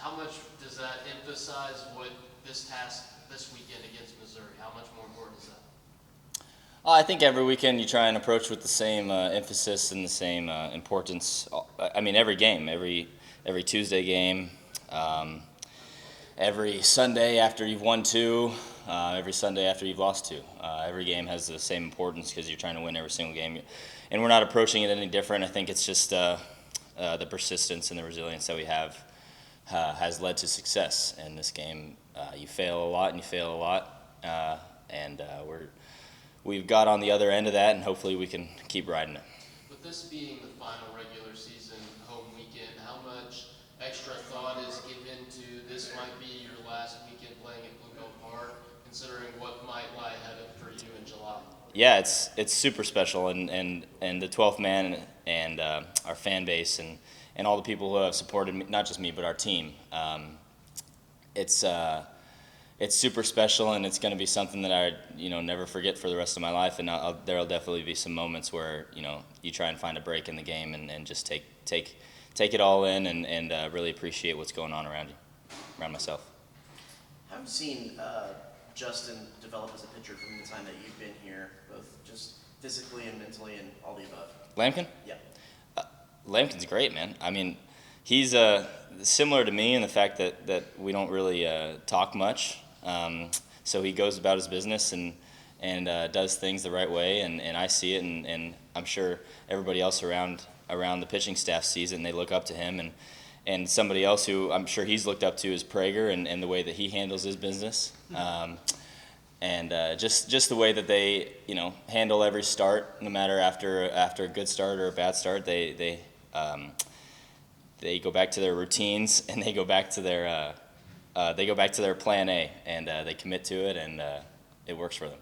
How much does that emphasize what this task this weekend against Missouri? How much more important is that? I think every weekend you try and approach with the same emphasis and the same importance. I mean, every game, every Tuesday game, um, every Sunday after you've won two, every Sunday after you've lost two. Every game has the same importance because you're trying to win every single game, and we're not approaching it any different. I think it's just the persistence and the resilience that we have has led to success in this game. You fail a lot and you fail a lot, and we've got on the other end of that, and hopefully we can keep riding it. With this being the final regular season home weekend, how much extra thought is given to this might be your last weekend playing at Blue Bell Park, considering what might lie ahead for you in July? Yeah, it's super special, and the 12th man and our fan base and all the people who have supported me, not just me but our team. It's super special, and it's going to be something that I never forget for the rest of my life. And there'll definitely be some moments where you try and find a break in the game and just take it all in and really appreciate what's going on around myself. How have you seen Justin develop as a pitcher from the time that you've been here, both just physically and mentally and all the above? Lampkin? Yeah. Lampkin's great, man. I mean, he's similar to me in the fact that we don't really talk much. So he goes about his business and does things the right way, and I see it, and I'm sure everybody else around the pitching staff sees it, and they look up to him. And somebody else who I'm sure he's looked up to is Prager and the way that he handles his business. And just the way that they handle every start, no matter after a good start or a bad start, they go back to their routines, and they go back to their plan A, and they commit to it, and it works for them.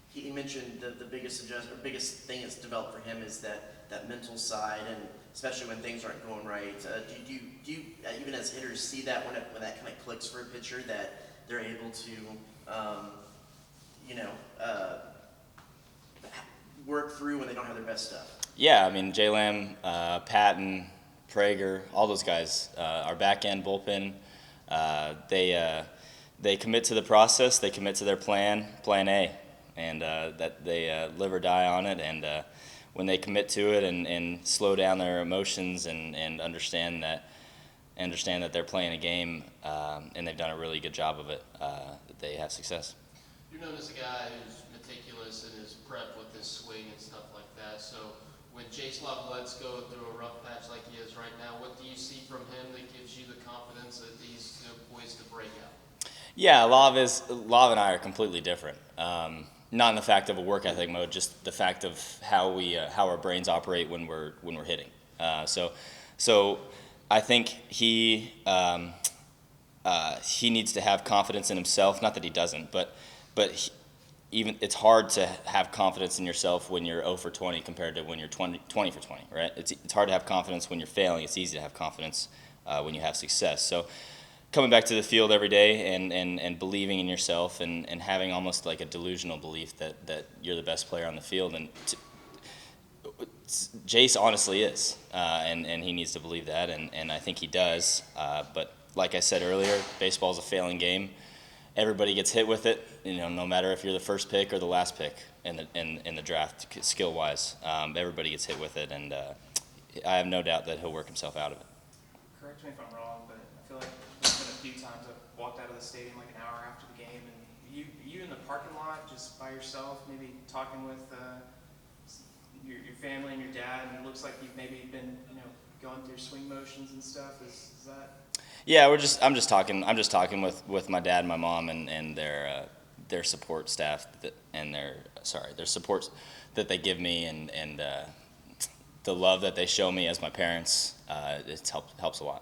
He mentioned the biggest thing that's developed for him is that mental side, and especially when things aren't going right. Do you even as hitters see that when that kind of clicks for a pitcher, that they're able to work through when they don't have their best stuff? Yeah, I mean, J-Lam, Patton, Prager, all those guys, our back end bullpen, they commit to the process, they commit to their plan A, and that they live or die on it. And when they commit to it and slow down their emotions and understand that they're playing a game, and they've done a really good job of it, that they have success. You're known as a guy who's meticulous in his prep with his swing and stuff like that. So when Jaslav lets go through a rough patch like he is right now, what do you see from him that gives you the confidence that he's poised to break out? Yeah, Lav and I are completely different. Not in the fact of a work ethic mode, just the fact of how our brains operate when we're hitting. So I think he needs to have confidence in himself. Not that he doesn't, but even it's hard to have confidence in yourself when you're 0 for 20 compared to when you're 20 for 20, right? It's hard to have confidence when you're failing. It's easy to have confidence when you have success. So coming back to the field every day and believing in yourself and having almost like a delusional belief that you're the best player on the field. And Jace honestly is, and he needs to believe that, and I think he does. But like I said earlier, baseball is a failing game. Everybody gets hit with it, no matter if you're the first pick or the last pick in the draft, skill-wise. Everybody gets hit with it, and I have no doubt that he'll work himself out of it. Correct me if I'm wrong, but I feel like there's been a few times I've walked out of the stadium like an hour after the game, and you in the parking lot just by yourself, maybe talking with your family and your dad, and it looks like you've maybe been going through swing motions and stuff. Is that? Yeah, I'm just talking with my dad and my mom and their support staff and their support that they give me and the love that they show me as my parents. It helps a lot.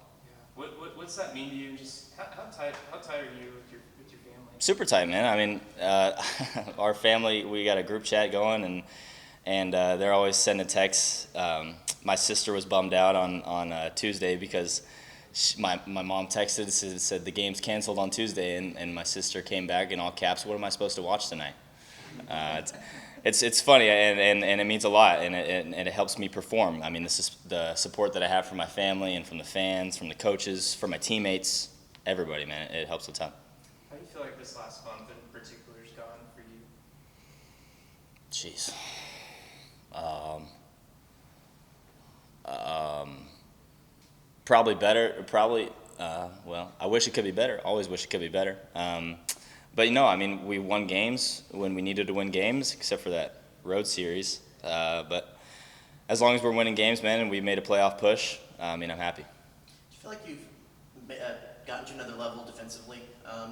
Yeah. What's that mean to you? And just how tight are you with your family? Super tight, man. I mean, our family, we got a group chat going, and they're always sending texts. My sister was bummed out on Tuesday because my mom texted and said the game's canceled on Tuesday, and my sister came back in all caps, "What am I supposed to watch tonight?" It's funny, and it means a lot, and it helps me perform. I mean, this is the support that I have from my family and from the fans, from the coaches, from my teammates. everybody, man. It helps a ton. How do you feel like this last month in particular has gone for you? Jeez. Probably better. Well, I wish it could be better. Always wish it could be better. But I mean, we won games when we needed to win games, except for that road series. But as long as we're winning games, man, and we made a playoff push, I mean, I'm happy. Do you feel like you've gotten to another level defensively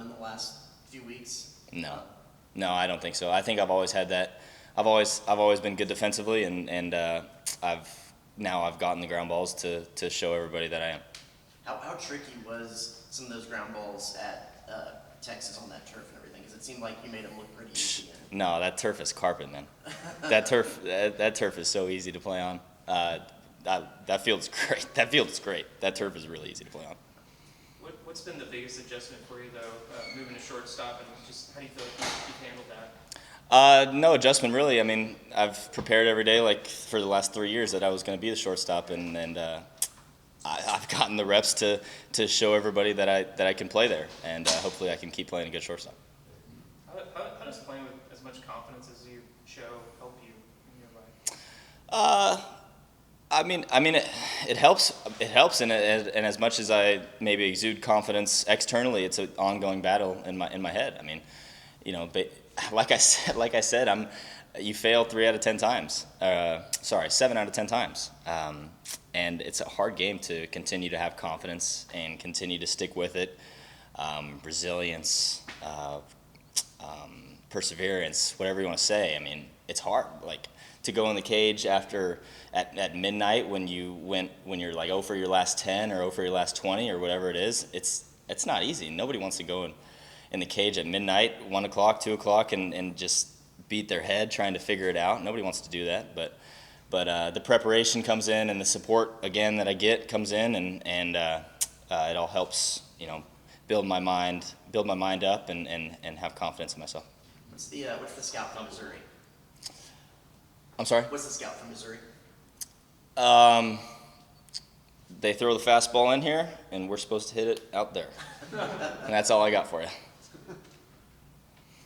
in the last few weeks? No, I don't think so. I think I've always had that. I've always been good defensively, and I've gotten the ground balls to show everybody that I am. How tricky was some of those ground balls at Texas on that turf and everything? Because it seemed like you made them look pretty easy. No, that turf is carpet, man. That turf is so easy to play on. That field's great. That field is great. That turf is really easy to play on. What's been the biggest adjustment for you, though, moving to shortstop, and just how do you feel like you've handled that? No adjustment, really. I mean, I've prepared every day, like for the last 3 years, that I was going to be the shortstop, and I've gotten the reps to show everybody that I can play there, and hopefully I can keep playing a good shortstop. How does playing with as much confidence as you show help you in your life? I mean, it helps. It helps, and as much as I maybe exude confidence externally, it's an ongoing battle in my head. I mean, like I said, you fail 3 out of 10 times. 7 out of 10 times, and it's a hard game to continue to have confidence and continue to stick with it. Resilience, perseverance, whatever you want to say. I mean, it's hard. Like, to go in the cage at midnight when you're like 0 for your last 10 or 0 for your last 20 or whatever it is, it's not easy. Nobody wants to go in the cage at midnight, 1 o'clock, 2 o'clock, and just beat their head trying to figure it out. Nobody wants to do that, but the preparation comes in, and the support again that I get comes in, and it all helps build my mind up and have confidence in myself. What's the scout from Missouri? I'm sorry? What's the scout from Missouri? They throw the fastball in here, and we're supposed to hit it out there. And that's all I got for you.